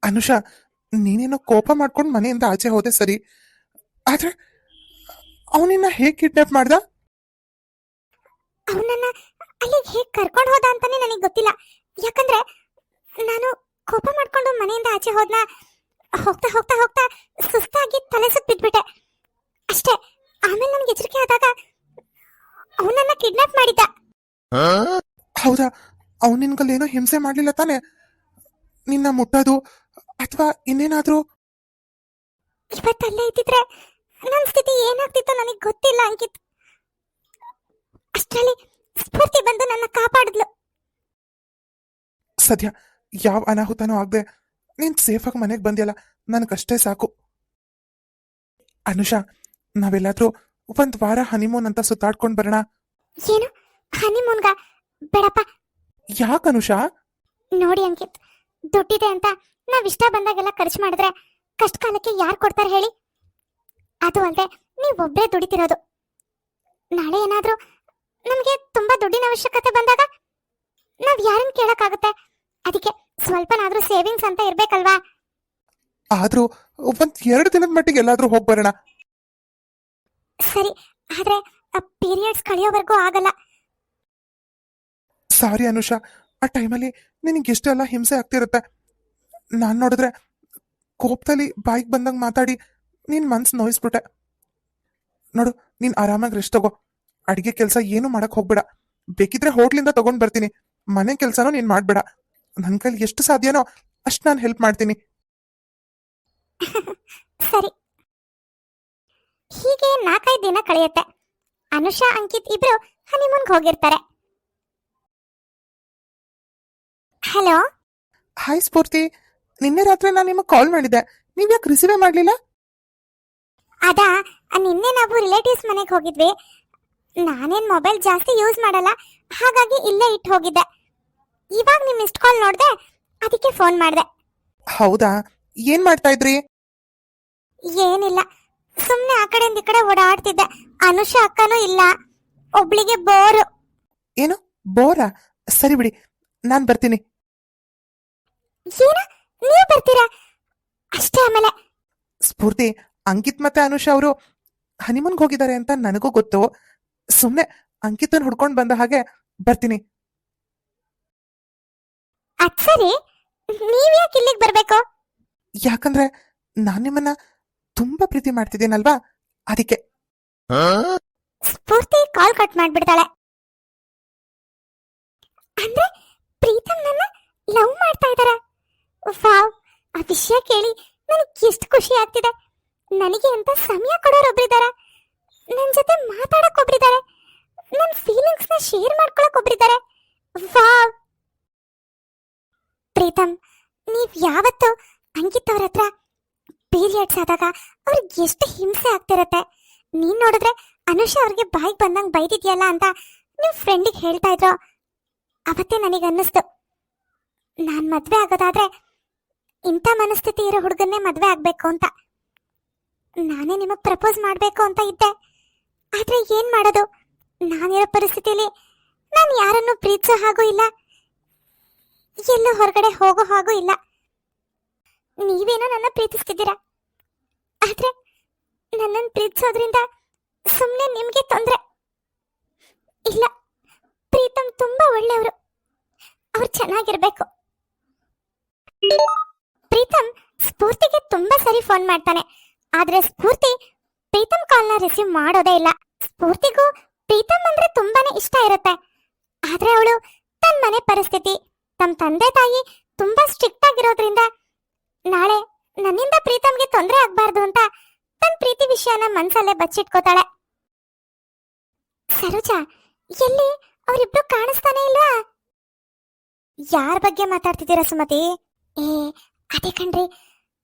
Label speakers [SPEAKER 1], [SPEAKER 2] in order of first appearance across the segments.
[SPEAKER 1] ಅನುಷಾ, ನೀನೇನೋ ಕೋಪ ಮಾಡ್ಕೊಂಡು ಮನೆಯಿಂದ ಆಚೆ ಹೋದೆ ಸರಿ, ಆದ್ರೆ ಅವನಿನ್ನ ಹೇಗ್ ಕಿಡ್ನಾಪ್ ಮಾಡ್ದ?
[SPEAKER 2] ಅವನನ್ನ ಅಲ್ಲಿಗೆ ಹೇಗೆ ಕರ್ಕೊಂಡು ಹೋದ ಅಂತಾನೆ ನನಗೆ ಗೊತ್ತಿಲ್ಲ. ಯಾಕಂದ್ರೆ ನಾನು ಕೋಪ ಮಾಡ್ಕೊಂಡು ಮನೆಯಿಂದ ಆಚೆ ಹೋದ್ನ. ಹೋಗ್ತಾ ಹೋಗ್ತಾ ಹೋಗ್ತಾ ಸುಸ್ತಾಗಿ ತಲೆ ಸುತ್ತ ಬಿದ್ಬಿಟ್ಟೆ ಅಷ್ಟೇ. ಆಮೇಲೆ ನನಗೆ ಎಚ್ಚರಿಕೆ ಆದಾಗ ಅವನನ್ನ ಕಿಡ್ನಾಪ್ ಮಾಡಿದ್ದ.
[SPEAKER 1] ಹೌದಾ? ಅವನು ನಿನ್ಗಲ್ಲೇನೋ ಹಿಂಸೆ ಮಾಡ್ಲಿಲ್ಲ ತಾನೆ? ನಿನ್ನ ಮುಟ್ಟೋದು ಅಥವಾ ಇನ್ನೇನಾದ್ರೂ?
[SPEAKER 2] ಇವತ್ತಲ್ಲೇ ಇದ್ದಿದ್ರೆ ನನ್ನ ಸ್ಥಿತಿ ಏನಾಗ್ತಿತ್ತು ನನಗೆ ಗೊತ್ತಿಲ್ಲ ಅಂಕಿತ್. ಅಷ್ಟರಲ್ಲಿ ಸ್ಫೂರ್ತಿ ಬಂದು ನನ್ನ ಕಾಪಾಡಿದ್ಲು.
[SPEAKER 1] ಸದ್ಯ ಯಾವ ಅನಾಹುತನೂ ಆಗದೆ ನೀನ್ ಸೇಫಾಗಿ ಮನೆಗೆ ಬಂದ್ಯಲ್ಲ, ನನಗಷ್ಟೇ ಸಾಕು. ಅನುಷಾ, ನಾವೆಲ್ಲಾದ್ರೂ ಒಂದ್ ವಾರ ಹನಿಮೂನ್ ಅಂತ ಸುತ್ತಾಡ್ಕೊಂಡ್ ಬರೋಣ.
[SPEAKER 2] ಏನು ಹನಿಮೂನ್ಗ? ಬೇಡಪ್ಪ.
[SPEAKER 1] ಯಾಕ ಅನುಷಾ?
[SPEAKER 2] ನೋಡಿ ಅಂಕಿತ್, ದುಡ್ಡಿದೆ ಅಂತ ನಾವಿಷ್ಟ ಬಂದಾಗೆಲ್ಲ ಖರ್ಚು ಮಾಡಿದ್ರೆ ಕಷ್ಟ ಕಾಲಕ್ಕೆ ಯಾರು ಕೊಡ್ತಾರೆ ಹೇಳಿ? ಅದು ಅಲ್ಲದೆ ನೀವೊಬ್ಬರೇ ದುಡಿತಿರೋದು. ನಾಳೆ ಏನಾದ್ರೂ ನಮ್ಗೆ ತುಂಬಾ ದುಡ್ಡಿನ ಅವಶ್ಯಕತೆ ಬಂದಾಗ ನಾವ್ ಯಾರನ್ನ ಕೇಳಕ್ಕಾಗುತ್ತೆ? ಅದಕ್ಕೆ ಸ್ವಲ್ಪನಾದ್ರೂ ಸೇವಿಂಗ್ಸ್ ಅಂತ ಇರ್ಬೇಕಲ್ವಾ?
[SPEAKER 1] ಆದ್ರೂ ಒಂದ್ 2 ದಿನದ ಮಟ್ಟಿಗೆ ಎಲ್ಲಾದ್ರೂ ಹೋಗ್ ಬರೋಣ.
[SPEAKER 2] ಸರಿ, ಆದ್ರೆ ಪೀರಿಯಡ್ಸ್ ಕಳೆಯೋವರೆಗೂ ಆಗಲ್ಲ.
[SPEAKER 1] ಸಾರಿ ಅನುಷಾ, ಆ ಟೈಮಲ್ಲಿ ನಿನಗೆ ಎಷ್ಟೆಲ್ಲ ಹಿಂಸೆ ಆಗ್ತಿರುತ್ತೆ. ನಾನ್ ನೋಡಿದ್ರೆ ಕೋಪದಲ್ಲಿ ಬಾಯಿಗೆ ಬಂದಂಗ್ ಮಾತಾಡಿ ನೀನ್ ಮನ್ಸು ನೋಯಿಸ್ಬಿಟ್ಟೆ. ನೋಡು, ನೀನ್ ಆರಾಮಾಗಿ ರೆಸ್ಟ್ ತಗೋ. ಅಡಿಗೆ ಕೆಲಸ ಏನು ಮಾಡಕ್ ಹೋಗ್ಬೇಡ. ಬೇಕಿದ್ರೆ ಹೋಟ್ಲಿಂದ ತಗೊಂಡ್ ಬರ್ತೀನಿ. ಮನೆ ಕೆಲ್ಸನೂ ನೀನ್ ಮಾಡ್ಬೇಡ. ನನ್ ಕೈಲಿ ಎಷ್ಟು ಸಾಧ್ಯನೋ ಅಷ್ಟು ನಾನು ಹೆಲ್ಪ್ ಮಾಡ್ತೀನಿ.
[SPEAKER 2] ಸರಿ. ಹೀಗೆ 4-5 ದಿನ ಕಳೆಯುತ್ತೆ. ಅನುಷಾ, ಅಂಕಿತ್ ಇಬ್ರು ಹನಿಮೂನ್ಗೆ ಹೋಗಿರ್ತಾರೆ. ಹಲೋ.
[SPEAKER 1] ಹಾಯ್ ಸ್ಫೂರ್ತಿ, ನಿನ್ನೆ ರಾತ್ರಿ ನಾನು ನಿಮಗೆ ಕಾಲ್ ಮಾಡಿದ್ದೆ, ನೀವ್ ಯಾಕೆ ರಿಸೀವೇ ಮಾಡ್ಲಿಲ್ಲ?
[SPEAKER 2] ಅದಾ, ನಿನ್ನೆ ನಾವು ರಿಲೇಟಿವ್ಸ್ ಮನೆಗೆ ಹೋಗಿದ್ವಿ. ನಾನೇನ್ ಮೊಬೈಲ್ ಜಾಸ್ತಿ ಯೂಸ್ ಮಾಡಲ್ಲ, ಹಾಗಾಗಿ ಇಲ್ಲೇ ಇಟ್ಟು ಹೋಗಿದ್ದೆ. ಇವಾಗ ನಿಮ್ ಮಿಸ್ಡ್ ಕಾಲ್ ನೋಡ್ದೆ, ಅದಕ್ಕೆ ಫೋನ್ ಮಾಡ್ದೆ.
[SPEAKER 1] ಹೌದಾ? ಏನ್ ಮಾಡ್ತಾ ಇದ್ರಿ?
[SPEAKER 2] ಏನಿಲ್ಲ, ಸುಮ್ನೆ ಆ ಕಡೆಯಿಂದ ಈ ಕಡೆ ಓಡಾಡ್ತಿದ್ದೆ. ಅನುಷಾ ಅಕ್ಕನೂ ಇಲ್ಲ, ಒಬ್ಳಿಗೆ ಬೋರು.
[SPEAKER 1] ಏನು ಬೋರಾ? ಸರಿ ಬಿಡಿ, ನಾನ್ ಬರ್ತೀನಿ.
[SPEAKER 2] ಏನ, ನೀವು ಬರ್ತೀರಾ? ಅಷ್ಟೇ. ಆಮೇಲೆ
[SPEAKER 1] ಸ್ಫೂರ್ತಿ, ಅಂಕಿತ್ ಮತ್ತೆ ಅನುಷಾ ಅವರು ಹನಿಮೂನ್ಗೆ ಹೋಗಿದ್ದಾರೆ ಅಂತ ನನಗೂ ಗೊತ್ತು. ಸುಮ್ನೆ ಅಂಕಿತನ್ ಹುಡ್ಕೊಂಡ್ ಬಂದ ಹಾಗೆ ಬರ್ತೀನಿ.
[SPEAKER 2] ಅದ್ ಸರಿ, ನೀವ್ ಯಾಕೆ ಇಲ್ಲಿಗೆ ಬರ್ಬೇಕು?
[SPEAKER 1] ಯಾಕಂದ್ರೆ ನಾನ್ ನಿಮ್ಮನ್ನ ತುಂಬಾ ಪ್ರೀತಿ ಮಾಡ್ತಿದ್ದೀನಲ್ವಾ, ಅದಕ್ಕೆ.
[SPEAKER 2] ಸ್ಫೂರ್ತಿ ಕಾಲ್ ಕಟ್ ಮಾಡ್ಬಿಡ್ತಾಳೆ. ಅಂದ್ರೆ ಪ್ರೀತಮ್ ನನ್ನ ಲವ್ ಮಾಡ್ತಾ ಇದಾರೆ. ವಾವ್, ಆ ವಿಷಯ ಕೇಳಿ ನನಗೆ ಎಷ್ಟು ಖುಷಿ ಆಗ್ತಿದೆ. ನನಗೆ ಅಂತ ಸಮಯ ಕೊಡೋರೊಬ್ರಿದ್ದಾರೆ, ನನ್ ಜೊತೆ ಮಾತಾಡಕ್ ಒಬ್ರಿದ್ದಾರೆ, ನನ್ ಫೀಲಿಂಗ್ಸ್ ನ ಶೇರ್ ಮಾಡ್ಕೊಳಕ್ ಒಬ್ರಿದ್ದಾರೆ. ವಾವ್. ಪ್ರೀತಮ್, ನೀವ್ ಯಾವತ್ತು ಅಂಕಿತ್ ಅವ್ರ ಹತ್ರ ಪೀರಿಯಡ್ಸ್ ಆದಾಗ ಅವ್ರಿಗೆ ಎಷ್ಟು ಹಿಂಸೆ ಆಗ್ತಿರತ್ತೆ. ನೀನ್ ನೋಡಿದ್ರೆ ಅನುಷಾ ಅವ್ರಿಗೆ ಬಾಯಿಗೆ ಬಂದಂಗ್ ಬೈದಿದ್ಯಲ್ಲ ಅಂತ ನಿಮ್ ಫ್ರೆಂಡಿಗೆ ಹೇಳ್ತಾ ಇದ್ರು. ಅವತ್ತೇ ನನಗೆ ಅನ್ನಿಸ್ತು, ನಾನ್ ಮದ್ವೆ ಆಗೋದಾದ್ರೆ ಇಂಥ ಮನಸ್ಥಿತಿ ಇರೋ ಹುಡುಗನ್ನೇ ಮದ್ವೆ ಆಗ್ಬೇಕು ಅಂತ. ನಾನೇ ನಿಮಗ್ ಪ್ರಪೋಸ್ ಮಾಡ್ಬೇಕು ಅಂತ ಇದ್ದೆ. ಆದ್ರೆ ಏನ್ ಮಾಡೋದು, ನಾನಿರೋ ಪರಿಸ್ಥಿತಿಲಿ ನಾನು ಯಾರನ್ನು ಪ್ರೀತಿಸೋ ಹಾಗೂ ಇಲ್ಲ, ಎಲ್ಲೂ ಹೊರಗಡೆ ಹೋಗೋ ಹಾಗೂ ಇಲ್ಲ. ನೀವೇನೋ ನನ್ನ ಪ್ರೀತಿಸ್ತಿದ್ದೀರಾ, ಆದ್ರೆ ನನ್ನನ್ನು ಪ್ರೀತಿಸೋದ್ರಿಂದ ಸುಮ್ಮನೆ ನಿಮ್ಗೆ ತೊಂದ್ರೆ ಇಲ್ಲ. ಪ್ರೀತಮ್ ತುಂಬಾ ಒಳ್ಳೆಯವರು, ಅವ್ರು ಚೆನ್ನಾಗಿರ್ಬೇಕು. ಪ್ರೀತಮ್ ಸ್ಫೂರ್ತಿಗೆ ತುಂಬಾ ಸರಿ ಫೋನ್ ಮಾಡ್ತಾನೆ, ಆದ್ರೆ ಸ್ಫೂರ್ತಿ ಪ್ರೀತಮ್ ಕಾಲ್ನ ರಿಸೀವ್ ಮಾಡೋದೇ ಇಲ್ಲ. ಸ್ಫೂರ್ತಿಗೂ ಪ್ರೀತಮ್ ಅಂದ್ರೆ ತುಂಬಾನೇ ಇಷ್ಟ ಇರುತ್ತೆ. ಆದ್ರೆ ಅವಳು ತನ್ನ ಮನೆ ಪರಿಸ್ಥಿತಿ, ತಮ್ಮ ತಂದೆ ತಾಯಿ ತುಂಬಾ ಸ್ಟ್ರಿಕ್ಟ್ ಆಗಿರೋದ್ರಿಂದ ನಾಳೆ ನನ್ನಿಂದ ಪ್ರೀತಮ್ಗೆ ತೊಂದರೆ ಆಗ್ಬಾರ್ದು ಅಂತ ತನ್ನ ಪ್ರೀತಿ ವಿಷಯನ ಮನ್ಸಲ್ಲೇ ಬಚ್ಚಿಟ್ಕೋತಾಳೆ. ಸರೋಜಾ, ಎಲ್ಲಿ ಅವರಿಬ್ರು ಕಾಣಿಸ್ತಾನೆ ಇಲ್ವಾ? ಯಾರ ಬಗ್ಗೆ ಮಾತಾಡ್ತಿದ್ದೀರಾ ಸುಮತಿ? ಏ ಅದೇ ಕಣ್ರಿ,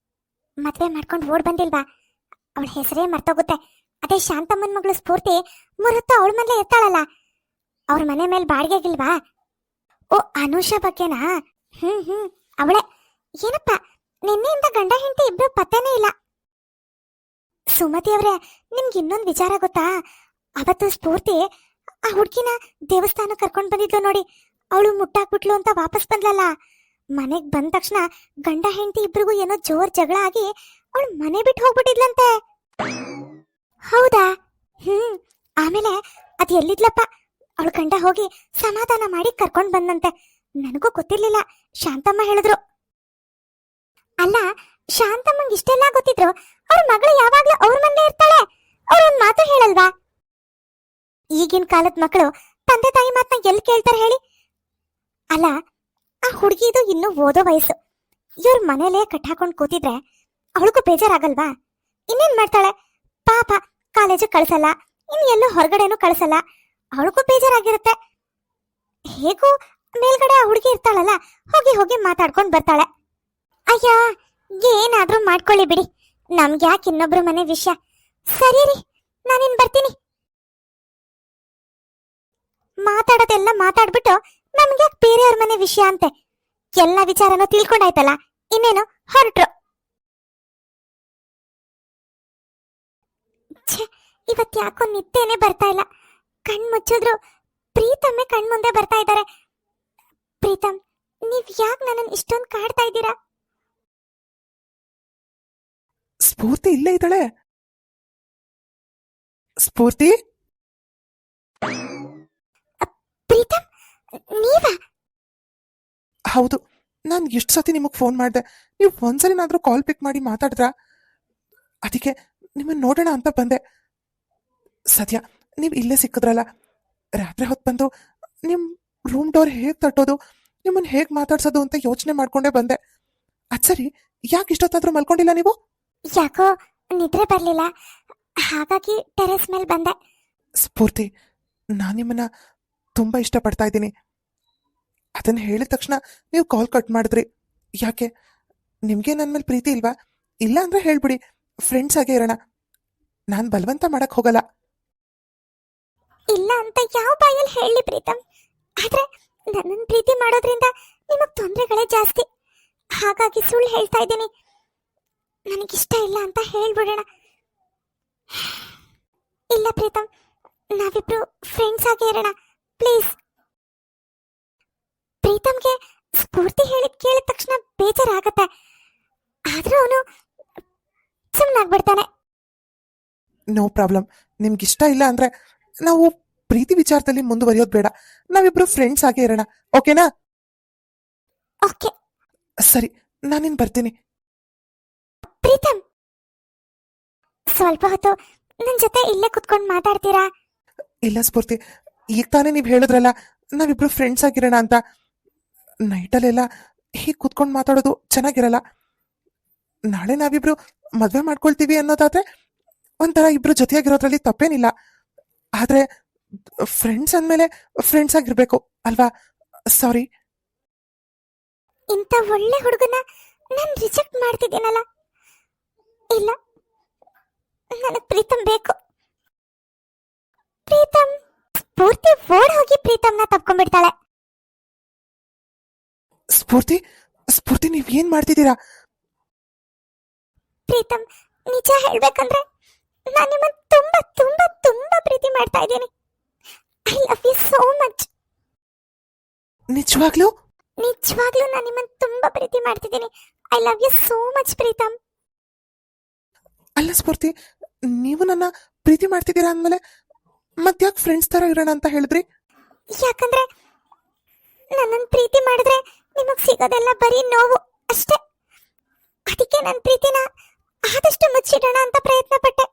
[SPEAKER 2] ಮದ್ವೆ ಮಾಡ್ಕೊಂಡು ಓಡ್ ಬಂದಿಲ್ವಾ, ಅವಳ ಹೆಸರೇ ಮರ್ತೋಗುತ್ತೆ. ಅದೇ ಶಾಂತಮ್ಮನ ಮಗಳು ಸ್ಫೂರ್ತಿ 3 ಹೊತ್ತು ಅವಳ ಮನೇಲೆ ಇರ್ತಾಳಲ್ಲ, ಅವ್ರ ಮನೆ ಮೇಲೆ ಬಾಡಿಗೆಗಿಲ್ವಾ? ಓ, ಅನುಷಾ ಬಗ್ಗೆನಾ? ಅವಳೆ. ಏನಪ್ಪ, ನಿನ್ನೆಯಿಂದ ಗಂಡ ಹೆಂಡತಿ ಇಬ್ರು ಪತ್ತೆನೇ ಇಲ್ಲ. ಸುಮತಿ ಅವ್ರೆ, ನಿಮ್ಗೆ ಇನ್ನೊಂದು ವಿಚಾರ ಗೊತ್ತಾ? ಅವತ್ತು ಸ್ಫೂರ್ತಿ ಆ ಹುಡ್ಗಿನ ದೇವಸ್ಥಾನ ಕರ್ಕೊಂಡ್ ಬಂದಿದ್ಲು ನೋಡಿ, ಅವಳು ಮುಟ್ಟಾಕ್ಬಿಟ್ಲು ಅಂತ ವಾಪಸ್ ಬಂದ್ಲಲ್ಲ, ಮನೆಗ್ ಬಂದ ತಕ್ಷಣ ಗಂಡ ಹೆಂಡತಿ ಇಬ್ರಿಗೂ ಏನೋ ಜೋರ್ ಜಗಳ ಆಗಿ ಅವಳು ಮನೆ ಬಿಟ್ಟು ಹೋಗ್ಬಿಟ್ಟಿದ್ಲಂತೆ. ಹೌದಾ? ಆಮೇಲೆ ಅದ್ ಎಲ್ಲಿದ್ಲಪ್ಪ, ಅವಳು ಗಂಡ ಹೋಗಿ ಸಮಾಧಾನ ಮಾಡಿ ಕರ್ಕೊಂಡ್ ಬಂದಂತೆ. ನನಗೂ ಗೊತ್ತಿರ್ಲಿಲ್ಲ, ಶಾಂತಮ್ಮ ಹೇಳಿದ್ರು. ಅಲ್ಲ, ಶಾಂತಮ್ಮಂಗ್ ಇಷ್ಟೆಲ್ಲ ಗೊತ್ತಿದ್ರು ಅವ್ರ ಮಗಳು ಯಾವಾಗ್ಲೂ ಅವ್ರ ಮನೇಲೇ ಇರ್ತಾಳೆ, ಅವ್ರೊಂದ್ ಮಾತು ಹೇಳಲ್ವಾ? ಈಗಿನ ಕಾಲದ ಮಕ್ಕಳು ತಂದೆ ತಾಯಿ ಮಾತನ್ನ ಎಲ್ಲಿ ಕೇಳ್ತಾರೆ ಹೇಳಿ? ಅಲ್ಲ, ಆ ಹುಡುಗಿದು ಇನ್ನೂ ಓದೋ ವಯಸ್ಸು, ಇವ್ರ ಮನೇಲೇ ಕಟ್ಟಾಕೊಂಡ್ ಕೂತಿದ್ರೆ ಅವಳಿಗೂ ಬೇಜಾರಾಗಲ್ವಾ? ಇನ್ನೇನ್ ಮಾಡ್ತಾಳೆ ಪಾಪ, ಕಾಲೇಜು ಕಳ್ಸಲ್ಲ, ಇನ್ ಎಲ್ಲೂ ಹೊರಗಡೆನೂ ಕಳ್ಸಲ್ಲ, ಅವಳಿಗೂ ಬೇಜಾರಾಗಿರುತ್ತೆ. ಹೇಗೂ ಮೇಲ್ಗಡೆ ಆ ಹುಡುಗಿ ಇರ್ತಾಳಲ್ಲ, ಹೋಗಿ ಹೋಗಿ ಮಾತಾಡ್ಕೊಂಡ್ ಬರ್ತಾಳೆ. ಅಯ್ಯ, ಏನಾದ್ರೂ ಮಾಡ್ಕೊಳ್ಳಿ ಬಿಡಿ, ನಮ್ಗೆ ಯಾಕೆ ಇನ್ನೊಬ್ರು ಮನೆ ವಿಷಯ. ಸರಿ ರೀ, ನಾನಿನ್ ಬರ್ತೀನಿ. ಮಾತಾಡೋದೆಲ್ಲ ಮಾತಾಡ್ಬಿಟ್ಟು ನಮ್ಗೆ ಯಾಕೆ ಬೇರೆಯವ್ರ ಮನೆ ವಿಷಯ ಅಂತೆ? ಎಲ್ಲ ವಿಚಾರನೂ ತಿಳ್ಕೊಂಡಾಯ್ತಲ್ಲ, ಇನ್ನೇನು ಹೊರಟ್ರು. ಇವತ್ ಯಾಕೋ ನಿದ್ದೆನೆ ಬರ್ತಾ ಇಲ್ಲ. ಕಣ್ ಮುಚ್ಚಿದ್ರು ಪ್ರೀತಮ್ಮೆ ಕಣ್ ಮುಂದೆ ಬರ್ತಾ ಇದ್ದಾರೆ. ಪ್ರೀತಮ್, ನೀವ್ ಯಾಕೆ ನನ್ನನ್ನು ಇಷ್ಟೊಂದು ಕಾಡ್ತಾ ಇದ್ದೀರಾ?
[SPEAKER 1] ಸ್ಫೂರ್ತಿ ಇಲ್ಲೇ ಇದ್ದಾಳೆ. ಸ್ಫೂರ್ತಿ,
[SPEAKER 2] ಪ್ರೀತಮ್, ನೀವಾ?
[SPEAKER 1] ಹೌದು, ನಾನು ಎಷ್ಟು ಸತಿ ನಿಮಗೆ ಫೋನ್ ಮಾಡಿದೆ, ನೀವು ಒಂದ್ಸಲಿನಾದ್ರೂ ಕಾಲ್ ಪಿಕ್ ಮಾಡಿ ಮಾತಾಡಿದ್ರ? ಅದಕ್ಕೆ ನಿಮ್ಮನ್ನು ನೋಡೋಣ ಅಂತ ಬಂದೆ. ಸದ್ಯ ನೀವು ಇಲ್ಲೇ ಸಿಕ್ಕಿದ್ರಲ್ಲ, ರಾತ್ರಿ ಹೊತ್ತು ಬಂದು ನಿಮ್ಮ ರೂಮ್ ಡೋರ್ ಹೇಗೆ ತಟ್ಟೋದು, ನಿಮ್ಮನ್ನು ಹೇಗೆ ಮಾತಾಡ್ಸೋದು ಅಂತ ಯೋಚನೆ ಮಾಡ್ಕೊಂಡೇ ಬಂದೆ. ಅದ್ ಸರಿ, ಯಾಕೆ ಇಷ್ಟೊತ್ತಾದ್ರೂ ಮಲ್ಕೊಂಡಿಲ್ಲ ನೀವು?
[SPEAKER 2] ಯಾಕೋ ನಿದ್ರೆ ಬರ್ಲಿಲ್ಲ, ಹಾಗಾಗಿ ಟೆರೆಸ್ ಮೇಲೆ ಬಂದೆ.
[SPEAKER 1] ಸ್ಫೂರ್ತಿ, ನಾನು ನಿಮ್ಮನ್ನ ತುಂಬಾ ಇಷ್ಟಪಡ್ತಾ ಇದ್ದೀನಿ. ಅದನ್ನ ಹೇಳಿದ ತಕ್ಷಣ ನೀವು ಕಾಲ್ ಕಟ್ ಮಾಡಿದ್ರಿ. ಯಾಕೆ, ನಿಮ್ಗೆ ನನ್ನ ಮೇಲೆ ಪ್ರೀತಿ ಇಲ್ವಾ? ಇಲ್ಲ ಅಂದ್ರೆ ಹೇಳ್ಬಿಡಿ, ಫ್ರೆಂಡ್ಸ್ ಆಗೇ ಇರೋಣ. ನಾನು ಬಲವಂತ ಮಾಡಕ್ ಹೋಗಲ್ಲ.
[SPEAKER 2] ಇಲ್ಲ ಅಂತ ಯಾವ ಬಾಯಲ್ಲಿ ಹೇಳಿ ಪ್ರೀತಮ್, ಆದ್ರೆ ನನ್ನನ್ನು ಪ್ರೀತಿ ಮಾಡೋದ್ರಿಂದ ನಿಮಗ್ ತೊಂದರೆಗಳೇ ಜಾಸ್ತಿ. ಹಾಗಾಗಿ ಸುಳ್ಳು ಹೇಳ್ತಾ ಇದ್ದೀನಿ. ನನಗಿಷ್ಟ ಇಲ್ಲ ಅಂತ ಹೇಳ್ಬಿಡೋಣ. ಇಲ್ಲ ಪ್ರೀತಮ್, ನಾವಿಬ್ರು ಫ್ರೆಂಡ್ಸ್ ಆಗಿ ಇರೋಣ ಪ್ಲೀಸ್. ಪ್ರೀತಮ್ಗೆ ಸ್ಫೂರ್ತಿ ಕೇಳಿದ ತಕ್ಷಣ ಬೇಜಾರಾಗತ್ತೆ, ಆದ್ರೂ ಅವನು ಸುಮ್ಮನಾಗ್ಬಿಡ್ತಾನೆ.
[SPEAKER 1] No problem. ನಿಮ್ಗಿಷ್ಟ ಇಲ್ಲ ಅಂದ್ರೆ ನಾವು ಪ್ರೀತಿ ವಿಚಾರದಲ್ಲಿ ಮುಂದುವರಿಯೋದು ಬೇಡ. ನಾವಿಬ್ರು ಫ್ರೆಂಡ್ಸ್ ಆಗೇ ಇರೋಣ, ಓಕೆನಾ?
[SPEAKER 2] ಓಕೆ.
[SPEAKER 1] ಸರಿ, ನಾನಿನ್ ಬರ್ತೀನಿ.
[SPEAKER 2] ಪ್ರೀತಮ್, ಸ್ವಲ್ಪ ಹೊತ್ತು ನನ್ ಜೊತೆ ಇಲ್ಲೇ ಕುತ್ಕೊಂಡು ಮಾತಾಡ್ತೀರಾ?
[SPEAKER 1] ಇಲ್ಲ ಸ್ಫೂರ್ತಿ, ಈಗ ತಾನೇ ನೀವು ಹೇಳಿದ್ರಲ್ಲ ನಾವಿಬ್ರು ಫ್ರೆಂಡ್ಸ್ ಆಗಿರೋಣ ಅಂತ. ನೈಟಲ್ಲೆಲ್ಲ ಹೀಗೆ ಕುತ್ಕೊಂಡು ಮಾತಾಡೋದು ಚೆನ್ನಾಗಿರಲ್ಲ. ನಾಳೆ ನಾವಿಬ್ರು ಮದ್ವೆ ಮಾಡ್ಕೊಳ್ತೀವಿ ಅನ್ನೋದಾದ್ರೆ ಒಂಥರ ಇಬ್ರು ಜೊತೆಯಾಗಿರೋದ್ರಲ್ಲಿ ತಪ್ಪೇನಿಲ್ಲ. ಆದ್ರೆ ಫ್ರೆಂಡ್ಸ್ ಅಂದ್ಮೇಲೆ ಫ್ರೆಂಡ್ಸ್ ಆಗಿರ್ಬೇಕು ಅಲ್ವಾ? ಸಾರಿ.
[SPEAKER 2] ಇಂಥ ಒಳ್ಳೆ ಹುಡುಗನ ನಾನು ರಿಜೆಕ್ಟ್ ಮಾಡ್ತಿದ್ದೀನಲ್ಲ. ಇಲ್ಲ, ನನಗೆ ಪ್ರೀತಮ್ ಬೇಕು. ಪ್ರೀತಮ್, ಸ್ಫೂರ್ತಿ ಓಡ್ ಹೋಗಿ ಪ್ರೀತಮ್ನ ತಪ್ಕೊಂಡ್ಬಿಡ್ತಾಳೆ.
[SPEAKER 1] ಸ್ಫೂರ್ತಿ, ಸ್ಫೂರ್ತಿ, ನೀವ್ ಏನ್ ಮಾಡ್ತಿದ್ದೀರಾ?
[SPEAKER 2] ಪ್ರೀತಮ್, ನಿಜ ಹೇಳ್ಬೇಕಂದ್ರೆ ನಾನು ನಿಮ್ಮನ್ನ ತುಂಬಾ ತುಂಬಾ ತುಂಬಾ ಪ್ರೀತಿ ಮಾಡ್ತಾ ಇದ್ದೀನಿ. I love you so much.
[SPEAKER 1] ನಿಜವಾಗ್ಲೂ?
[SPEAKER 2] ನಿಜವಾಗ್ಲೂ ನಾನು ನಿಮ್ಮನ್ನ ತುಂಬಾ ಪ್ರೀತಿ ಮಾಡ್ತಿದ್ದೀನಿ. I love you so much Pritam.
[SPEAKER 1] ಅಲ್ಲ ಸ್ಫೂರ್ತಿ, ನೀವು ನನ್ನ ಪ್ರೀತಿ ಮಾಡ್ತಿದ್ದೀರಾ ಅಂದ್ಮೇಲೆ ಮತ್ಯಾಕ್ ಫ್ರೆಂಡ್ಸ್ ತರ ಇರೋಣ ಅಂತ ಹೇಳಿದ್ರಿ?
[SPEAKER 2] ಯಾಕಂದ್ರೆ ನನ್ನನ್ನು ಪ್ರೀತಿ ಮಾಡಿದ್ರೆ ನಿಮಗ್ ಸಿಗೋದೆಲ್ಲ ಬರೀ ನೋವು ಅಷ್ಟೇ. ಅದಕ್ಕೆ ನನ್ನ ಪ್ರೀತಿನ ಆದಷ್ಟು ಮುಚ್ಚಿಡೋಣ ಅಂತ ಪ್ರಯತ್ನ ಪಟ್ಟೆ,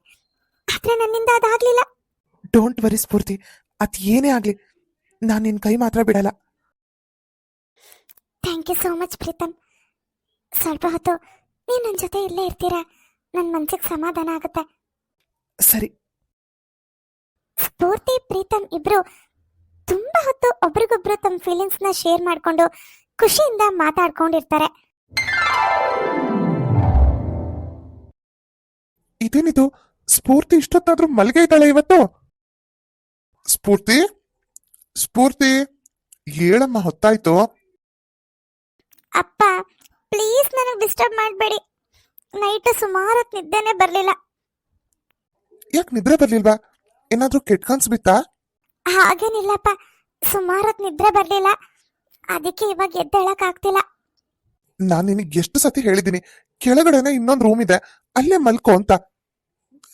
[SPEAKER 2] ಆದ್ರೆ ನನ್ನಿಂದ ಅದಾಗ್ಲಿಲ್ಲ.
[SPEAKER 1] ಡೋಂಟ್ ವರಿ ಸ್ಫೂರ್ತಿ, ಅದ್ ಏನೇ ಆಗ್ಲಿ ನಾನ್ ನಿನ್ ಕೈ ಮಾತ್ರ ಬಿಡಲ್ಲ.
[SPEAKER 2] Thank you so much Pritam. ಸ್ವಲ್ಪ ಹೊತ್ತು ನೀವು ನನ್ನ ಜೊತೆ ಇಲ್ಲೇ ಇರ್ತೀರಾ? ನನ್ನ ಮನ್ಸಿಗೆ ಸಮಾಧಾನ ಆಗುತ್ತೆ.
[SPEAKER 1] ಸರಿ.
[SPEAKER 2] ಸ್ಫೂರ್ತಿ, ಪ್ರೀತಮ್ ಇಬ್ರು ತುಂಬಾ ಹೊತ್ತು ಒಬ್ರಿಗೊಬ್ರು ತಮ್ಮ ಫೀಲಿಂಗ್ಸ್ ನ ಶೇರ್ ಮಾಡ್ಕೊಂಡು ಖುಷಿಯಿಂದ ಮಾತಾಡ್ಕೊಂಡಿರ್ತಾರೆ.
[SPEAKER 1] ಇದೇನಿದು, ಸ್ಫೂರ್ತಿ ಇಷ್ಟೊತ್ತಾದ್ರೂ ಮಲ್ಗೆ ಇದ್ದಾಳೆ ಇವತ್ತು? ಸ್ಫೂರ್ತಿ, ಸ್ಫೂರ್ತಿ, ಹೇಳಮ್ಮ, ಹೊತ್ತಾಯ್ತು.
[SPEAKER 2] ಅಪ್ಪ ಪ್ಲೀಸ್ ನನಗೆ ಡಿಸ್ಟರ್ಬ್ ಮಾಡಬೇಡಿ. ನೈಟ್ ಸುಮಾರು ಹೊತ್ತು ನಿದ್ದೆನೆ ಬರಲಿಲ್ಲ.
[SPEAKER 1] ಯಾಕೆ ನಿದ್ರೆ ಬರ್ಲಿಲ್ವಾ? ಏನಾದ್ರೂ ಕೆಟ್ಟ ಕನ್ಸ್ ಬಿತ್ತಾ?
[SPEAKER 2] ಹಾಗೇನಿಲ್ಲಪ್ಪ, ಸುಮಾರು ಹೊತ್ತು ನಿದ್ರೆ ಬರಲಿಲ್ಲ, ಅದಕ್ಕೆ ಇವಾಗ ಎದ್ದೇಳಕ್ ಆಗ್ತಿಲ್ಲ.
[SPEAKER 1] ನಾನ್ ನಿನಗೆ ಎಷ್ಟು ಸತಿ ಹೇಳಿದ್ದೀನಿ, ಕೆಳಗಡೆನೆ ಇನ್ನೊಂದು ರೂಮ್ ಇದೆ, ಅಲ್ಲೇ ಮಲ್ಕೋ ಅಂತ.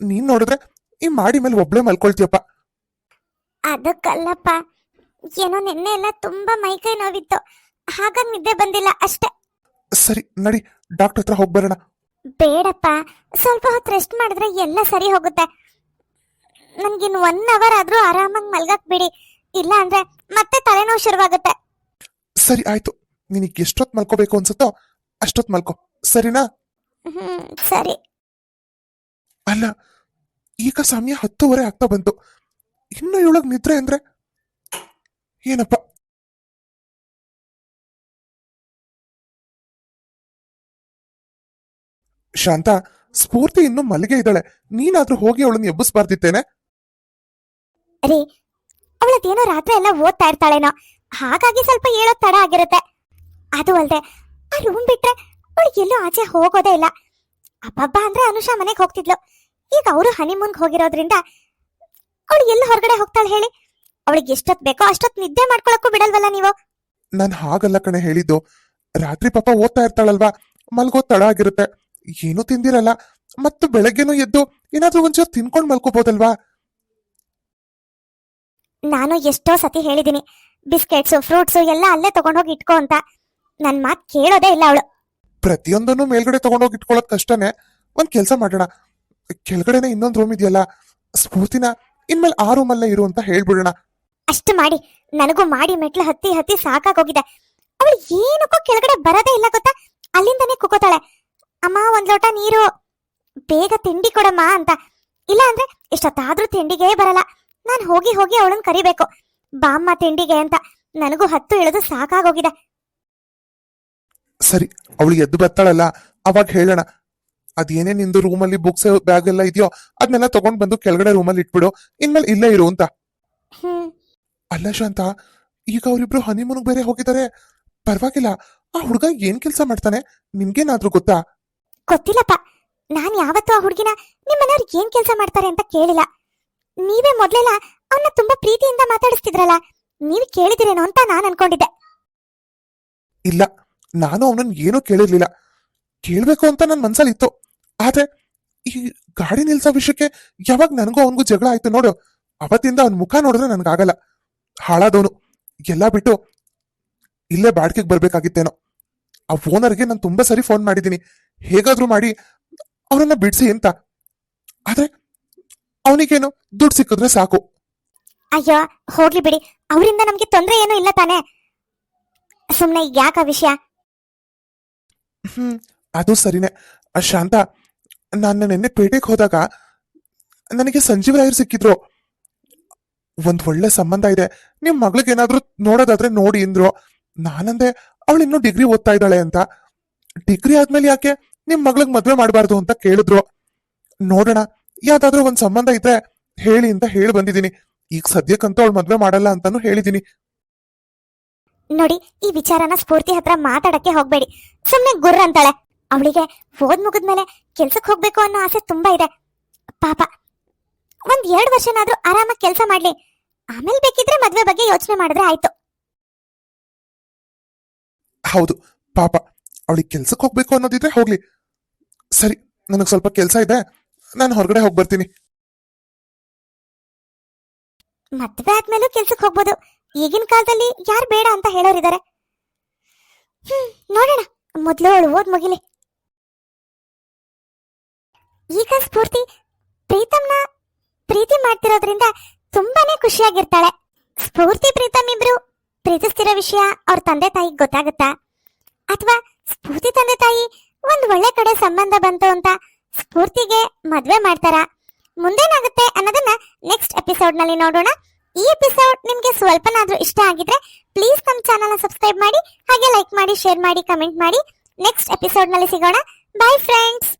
[SPEAKER 1] ನೀನ್ ನೋಡಿದ್ರೆ ಈ ಮಾಡಿ ಮೇಲೆ ಒಬ್ಳೆ ಮಲ್ಕೊಳ್ತೀಯಪ್ಪ.
[SPEAKER 2] ಅದಕ್ಕಲ್ಲಪ್ಪ, ಏನೋ ನಿನ್ನೆ ಎಲ್ಲ ತುಂಬಾ ಮೈಕೈ ನೋವಿತ್ತು, ಹಾಗಾಗಿ ನಿದ್ದೆ ಬಂದಿಲ್ಲ ಅಷ್ಟೇ.
[SPEAKER 1] ಸರಿ ನಡಿ, ಡಾಕ್ಟರ್ ಹತ್ರ ಹೋಗ್ಬರೋಣ.
[SPEAKER 2] ಬೇಡಪ್ಪ, ಸ್ವಲ್ಪ ಹೊತ್ತು ರೆಸ್ಟ್ ಮಾಡಿದ್ರೆ ಎಲ್ಲ ಸರಿ ಹೋಗುತ್ತೆ. ನನ್ಗಿನ್ 1 ಅವರ್ ಆದ್ರೂ ಆರಾಮಾಗಿ ಮಲ್ಗಕ್ ಬಿಡಿ, ಇಲ್ಲ ಅಂದ್ರೆ ಮತ್ತೆ ತಲೆನೋವು ಶುರುವಾಗುತ್ತೆ.
[SPEAKER 1] ಸರಿ ಆಯ್ತು, ನಿನಗೆ ಎಷ್ಟೊತ್ತು ಮಲ್ಕೋಬೇಕು ಅನ್ಸುತ್ತೋ ಅಷ್ಟೊತ್ತು ಮಲ್ಕೋ, ಸರಿನಾ?
[SPEAKER 2] ಸರಿ.
[SPEAKER 1] ಅಲ್ಲ, ಈಗ ಸಮಯ 10:30 ಆಗ್ತಾ ಬಂತು, ಇನ್ನು ಇವಳಗ್ ನಿದ್ರೆ ಅಂದ್ರೆ ಏನಪ್ಪ. ಶಾಂತ, ಸ್ಫೂರ್ತಿ ಇನ್ನು ಮಲ್ಲಿಗೆ ಇದ್ದಾಳೆ, ನೀನಾದ್ರೂ ಹೋಗಿ ಅವಳನ್ನ ಎಬ್ಬಿಸ್ಬಾರ್ದಿತ್ತೇನೆ?
[SPEAKER 2] ರೀ, ಅವಳದೇನೋ ರಾತ್ರಿ ಎಲ್ಲ ಓದ್ತಾ ಇರ್ತಾಳೇನೋ, ಹಾಗಾಗಿ ಸ್ವಲ್ಪ ಹೇಳೋದ್ ತಡ ಆಗಿರುತ್ತೆ. ಅದು ಅಲ್ದೆ ಆ ರೂಮ್ ಬಿಟ್ರೆ ಅವಳಿಗೆ ಎಲ್ಲೂ ಆಚೆ ಹೋಗೋದೇ ಇಲ್ಲ. ಅಬ್ಬಬ್ಬ ಅಂದ್ರೆ ಅನುಷಾ ಮನೆಗೆ ಹೋಗ್ತಿದ್ಲು, ಈಗ ಅವರು ಹನಿಮೂನ್ಗೆ ಹೋಗಿರೋದ್ರಿಂದ ಅವಳು ಎಲ್ಲ ಹೊರಗಡೆ ಹೋಗ್ತಾಳೆ ಹೇಳಿ? ಅವಳಿಗೆ ಎಷ್ಟೊತ್ತು ಬೇಕೋ ಅಷ್ಟೊತ್ತು ನಿದ್ದೆ ಮಾಡ್ಕೊಳಕ್ಕೂ ಬಿಡಲ್ವಲ್ಲ ನೀವು?
[SPEAKER 1] ನಾನ್ ಹಾಗಲ್ಲ ಕಣೆ ಹೇಳಿದ್ದು, ರಾತ್ರಿ ಪಾಪ ಓದ್ತಾ ಇರ್ತಾಳಲ್ವಾ, ಮಲ್ಗೋದ್ ತಡ ಆಗಿರುತ್ತೆ, ಏನೂ ತಿಂದಿರಲ್ಲ, ಮತ್ತು ಬೆಳಗ್ಗೆನೂ ಎದ್ದು ಏನಾದ್ರೂ ಒಂಚೂರು ತಿನ್ಕೊಂಡ್ ಮಲ್ಕೋಬಹುದಲ್ವಾ?
[SPEAKER 2] ನಾನು ಎಷ್ಟೋ ಸತಿ ಹೇಳಿದೀನಿ, ಬಿಸ್ಕೆಟ್ಸು ಫ್ರೂಟ್ಸು ಎಲ್ಲ ಅಲ್ಲೇ ತಗೊಂಡೋಗಿ ಇಟ್ಕೋ ಅಂತ. ನನ್ ಮಾತ್ ಕೇಳೋದೇ ಇಲ್ಲ ಅವಳು.
[SPEAKER 1] ಪ್ರತಿಯೊಂದನ್ನು ಮೇಲ್ಗಡೆ ತಗೊಂಡೋಗಿ ಇಟ್ಕೊಳ್ಳೋದ್ ಕಷ್ಟನೇ. ಒಂದ್ ಕೆಲ್ಸ ಮಾಡೋಣ, ಕೆಳಗಡೆನೆ ಇನ್ನೊಂದ್ ರೂಮ್ ಇದೆಯಲ್ಲ, ಸ್ಫೂರ್ತಿನ ಇನ್ಮೇಲೆ ಆ ರೂಮಲ್ಲೇ ಇರು ಅಂತ ಹೇಳ್ಬಿಡೋಣ.
[SPEAKER 2] ಅಷ್ಟು ಮಾಡಿ ನನಗೂ ಮಾಡಿ ಮೆಟ್ಲು ಹತ್ತಿ ಹತ್ತಿ ಸಾಕಾಗೋಗಿದೆ. ಅವಳು ಏನಕ್ಕೋ ಕೆಳಗಡೆ ಬರೋದೇ ಇಲ್ಲ ಗೊತ್ತಾ, ಅಲ್ಲಿಂದನೇ ಕುಕೋತಾಳೆ. ಅಮ್ಮ ಒಂದ್ ಲೋಟ ನೀರು, ಬೇಗ ತಿಂಡಿ ಕೊಡಮ್ಮ ಅಂತ. ಇಲ್ಲ ಅಂದ್ರೆ ಎಷ್ಟೊತ್ತಾದ್ರೂ ತಿಂಡಿಗೆ ಬರಲ್ಲ. ನಾನ್ ಹೋಗಿ ಹೋಗಿ ಅವಳನ್ನ ಕರಿಬೇಕು, ಬಾಮ್ಮ ತಿಂಡಿಗೆ ಅಂತ. ನನಗೂ ಹತ್ತು ಇಳಿದು ಸಾಕಾಗೋಗಿದೆ.
[SPEAKER 1] ಸರಿ, ಅವಳು ಎದ್ದು ಬರ್ತಾಳಲ್ಲ ಅವಾಗ ಹೇಳೋಣ. ಅದೇನೇ ನಿಂದು ರೂಮಲ್ಲಿ ಬುಕ್ಸ್ ಬ್ಯಾಗ್ ಎಲ್ಲ ಇದೆಯೋ ಅದನ್ನೆಲ್ಲ ತಗೊಂಡ್ ಬಂದು ಕೆಳಗಡೆ ರೂಮಲ್ಲಿ ಇಟ್ಬಿಡು, ಇನ್ಮೇಲೆ ಇಲ್ಲೇ ಇರು ಅಂತ. ಅಲ್ಲ ಶಾಂತ, ಈಗ ಅವರಿಬ್ರು ಹನಿಮೂನ್ಗೆ ಬೇರೆ ಹೋಗಿದ್ದಾರೆ, ಪರವಾಗಿಲ್ಲ. ಆ ಹುಡುಗ ಏನ್ ಕೆಲ್ಸ ಮಾಡ್ತಾನೆ ನಿಮ್ಗೇನಾದ್ರೂ ಗೊತ್ತಾ?
[SPEAKER 2] ಗೊತ್ತಿಲ್ಲಪ್ಪ, ನಾನ್ ಯಾವತ್ತೂ ಆ ಹುಡುಗಿನ ನಿಮ್ಮನೆಯವ್ರು ಏನ್ ಕೆಲ್ಸ ಮಾಡ್ತಾರೆ ಅಂತ ಕೇಳಿಲ್ಲ. ನೀವೇ ಮೊದ್ಲೆಲ್ಲ ಅವನ್ನ ತುಂಬಾ ಪ್ರೀತಿಯಿಂದ ಮಾತಾಡಿಸ್ತಿದ್ರಲ್ಲ, ನೀವ್ ಕೇಳಿದಿರೇನೋ ಅಂತ ನಾನ್ ಅನ್ಕೊಂಡಿದ್ದೆ.
[SPEAKER 1] ಇಲ್ಲ, ನಾನು ಅವನನ್ನ ಏನೂ ಕೇಳಿರ್ಲಿಲ್ಲ, ಕೇಳ್ಬೇಕು ಅಂತ ನನ್ ಮನ್ಸಲ್ಲಿ ಇತ್ತು. ಆದ್ರೆ ಈ ಗಾಡಿ ನಿಲ್ಸೋ ವಿಷಯಕ್ಕೆ ಯಾವಾಗ ನನಗೂ ಅವನಿಗೂ ಜಗಳ ಆಯ್ತು ನೋಡು, ಅವತ್ತಿಂದ ಅವನ್ ಮುಖ ನೋಡಿದ್ರೆ ನನ್ಗಾಗಲ್ಲ. ಹಾಳಾದವನು, ಎಲ್ಲ ಬಿಟ್ಟು ಇಲ್ಲೇ ಬಾಡ್ಗೆಗೆ ಬರ್ಬೇಕಾಗಿತ್ತೇನೋ. ಆ ಓನರ್ಗೆ ನಾನು ತುಂಬಾ ಸರಿ ಫೋನ್ ಮಾಡಿದ್ದೀನಿ, ಹೇಗಾದ್ರೂ ಮಾಡಿ ಅವನನ್ನ ಬಿಡ್ಸಿ ಅಂತ. ಆದ್ರೆ ಅವನಿಗೇನು ದುಡ್ಡು ಸಿಕ್ಕಿದ್ರೆ ಸಾಕು.
[SPEAKER 2] ಅಯ್ಯೋ ಹೋಗ್ಲಿ ಬಿಡಿ, ಅವರಿಂದ ನಮ್ಗೆ ತೊಂದ್ರೆ ಏನೂ ಇಲ್ಲ ತಾನೇ. ಸುಮ್ನೆ ಯಾಕ ವಿಷಯ?
[SPEAKER 1] ಅದು ಸರಿನೇ. ಶಾಂತ, ನಾನು ನಿನ್ನೆ ಪೇಟೆಗೆ ಹೋದಾಗ ನನಗೆ ಸಂಜೀವರಾಯರು ಸಿಕ್ಕಿದ್ರು. ಒಂದ್ ಒಳ್ಳೆ ಸಂಬಂಧ ಇದೆ, ನಿಮ್ ಮಗಳಿಗೇನಾದ್ರೂ ನೋಡೋದಾದ್ರೆ ನೋಡಿ ಅಂದ್ರು. ನಾನಂದೆ ಅವಳು ಇನ್ನೂ ಡಿಗ್ರಿ ಓದ್ತಾ ಇದ್ದಾಳೆ ಅಂತ. ಡಿಗ್ರಿ ಆದ್ಮೇಲೆ ಯಾಕೆ ನಿಮ್ ಮಗಳಿಗೆ ಮದ್ವೆ ಮಾಡಬಾರ್ದು ಅಂತ ಕೇಳಿದ್ರು. ನೋಡೋಣ, ಯಾವ್ದಾದ್ರೂ ಒಂದ್ ಸಂಬಂಧ ಇದ್ರೆ ಹೇಳಿ ಅಂತ ಹೇಳಿ ಬಂದಿದ್ದೀನಿ. ಈಗ ಸದ್ಯಕ್ಕಂತೂ ಅವಳು ಮದ್ವೆ ಮಾಡಲ್ಲ ಅಂತಾನು ಹೇಳಿದೀನಿ.
[SPEAKER 2] ನೋಡಿ, ಈ ವಿಚಾರನ ಸ್ಫೂರ್ತಿ ಹತ್ರ ಮಾತಾಡಕ್ಕೆ ಹೋಗ್ಬೇಡಿ, ಸುಮ್ನೆ ಗುರ್ರ ಅಂತಾಳೆ. ಅವಳಿಗೆ ಓದ್ ಮುಗಿದ್ಮೇಲೆ ಕೆಲ್ಸಕ್ಕೆ ಹೋಗ್ಬೇಕು ಅನ್ನೋ ಆಸೆ ತುಂಬಾ ಇದೆ. ಪಾಪ, 1-2 ವರ್ಷನಾದ್ರೂ ಆರಾಮಾಗಿ ಕೆಲ್ಸ ಮಾಡ್ಲಿ, ಆಮೇಲೆ ಬೇಕಿದ್ರೆ ಮದ್ವೆ ಬಗ್ಗೆ ಯೋಚನೆ ಮಾಡಿದ್ರೆ ಆಯ್ತು.
[SPEAKER 1] ಹೌದು ಪಾಪ, ಅವಳಿಗೆ ಕೆಲ್ಸಕ್ಕೆ ಹೋಗ್ಬೇಕು ಅನ್ನೋದಿದ್ರೆ ಹೋಗ್ಲಿ. ಸರಿ, ನನಗ್ ಸ್ವಲ್ಪ ಕೆಲ್ಸ ಇದೆ, ನಾನು ಹೊರಗಡೆ ಹೋಗಿ ಬರ್ತೀನಿ.
[SPEAKER 2] ಮದ್ವೆ ಆದ್ಮೇಲೂ ಕೆಲ್ಸಕ್ಕೆ ಹೋಗ್ಬೋದು, ಈಗಿನ ಕಾಲದಲ್ಲಿ ಯಾರು ಬೇಡ ಅಂತ ಹೇಳೋರಿದ್ದಾರೆ. ನೋಡೋಣ, ಮೊದ್ಲು ಅವಳು ಓದ್ ಮುಗಿಲಿ. ಈಗ ಸ್ಫೂರ್ತಿ ಪ್ರೀತಮ್ನ ಪ್ರೀತಿ ಮಾಡ್ತಿರೋದ್ರಿಂದ ತುಂಬಾನೇ ಖುಷಿಯಾಗಿರ್ತಾಳೆ. ಸ್ಫೂರ್ತಿ ಪ್ರೀತಮ್ ಇಬ್ರು ಪ್ರೀತಿಸ್ತಿರೋ ವಿಷಯ ಅವ್ರ ತಂದೆ ತಾಯಿಗೆ ಗೊತ್ತಾಗುತ್ತಾ, ಅಥವಾ ಸ್ಫೂರ್ತಿ ತಂದೆ ತಾಯಿ ಒಂದ್ ಒಳ್ಳೆ ಕಡೆ ಸಂಬಂಧ ಬಂತು ಅಂತ ಸ್ಫೂರ್ತಿಗೆ ಮದ್ವೆ ಮಾಡ್ತಾರ? ಮುಂದೇನಾಗುತ್ತೆ ಅನ್ನೋದನ್ನ ನೆಕ್ಸ್ಟ್ ಎಪಿಸೋಡ್ ನಲ್ಲಿ ನೋಡೋಣ. ಈ ಎಪಿಸೋಡ್ ನಿಮ್ಗೆ ಸ್ವಲ್ಪನಾದ್ರೂ ಇಷ್ಟ ಆಗಿದ್ರೆ ಪ್ಲೀಸ್ ನಮ್ಮ ಚಾನಲ್ ಸಬ್ಸ್ಕ್ರೈಬ್ ಮಾಡಿ, ಹಾಗೆ ಲೈಕ್ ಮಾಡಿ, ಶೇರ್ ಮಾಡಿ, ಕಮೆಂಟ್ ಮಾಡಿ. ನೆಕ್ಸ್ಟ್ ಎಪಿಸೋಡ್ ನಲ್ಲಿ ಸಿಗೋಣ. By friends.